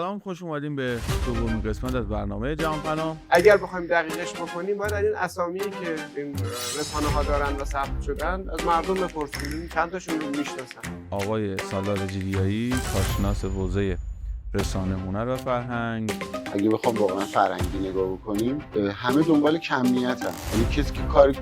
سلام، خوش اومدیم به دومین قسمت از برنامه جهانپناه. اگر بخوایم دقیقش بکنیم باید این اسامی که این رسانه‌ها دارن و ثبت شدن از مردم بپرسیم چند تاشون رو میشناسن. آقای سالار جیلیایی، کارشناس حوزه رسانه، هنر و فرهنگ. اگه بخوام واقعا فرهنگی نگاه بکنیم، همه دنبال کمیت هم. یعنی کسی که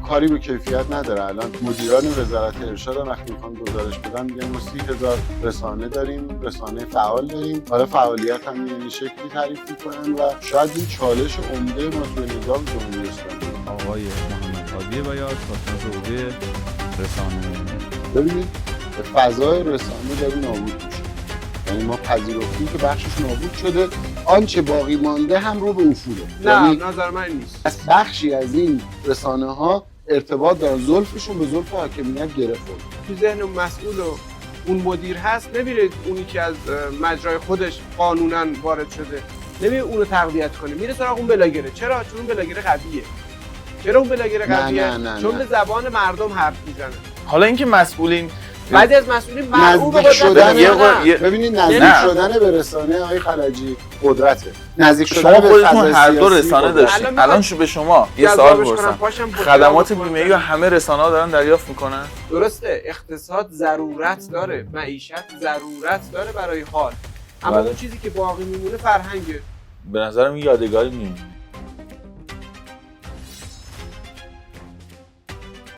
کاری به کیفیت نداره. الان مدیران وزارت ارشاد هم وقتی میخوان گزارش بدن میگن ما 30,000 رسانه داریم، رسانه فعال داریم. حالا فعالیت هم این شکلی تعریف میکنن و شاید این چالش عمده ما توی نظام جمهوری اسلامی. آقای محمد هادی بیات، کارشناس حوزه رسانه. ببینید فضای رسانه داره نابود میشه. یعنی ما پذیرفتیم که بخشش نابود شده، آنچه باقی مانده هم رو به افوله. نه، یعنی نظر من نیست. از بخشی از این رسانه ها ارتباط دارن، زلفشون به زلف حاکمیت گرفت. تو ذهن اون مسئول و اون مدیر هست، نمیره اونی که از مجرای خودش قانونا وارد شده نمیره اونو تقویت کنه، میره سراغ اون بلاگره. چرا؟ چون اون بلاگره قویه. چرا اون بلاگره قویه؟ چون به زبان مردم حرف میزنه. حالا اینکه مسئولین بعضی از مسئولین نزدیک شدن ببینید نزدیک نه. شدن به رسانه آقای خلجی قدرته. نزدیک شدن شما به خودتون فضای هر دو سیاسی رسانه قدرته. داشتین. الان به شما یه سوال پرسم، خدمات بیمه‌ای رو همه رسانه‌ها دارن دریافت میکنن؟ درسته، اقتصاد ضرورت داره، معیشت ضرورت داره برای حال، اما بله. اون چیزی که باقی میمونه فرهنگه. به نظرم این یادگاری میمونه.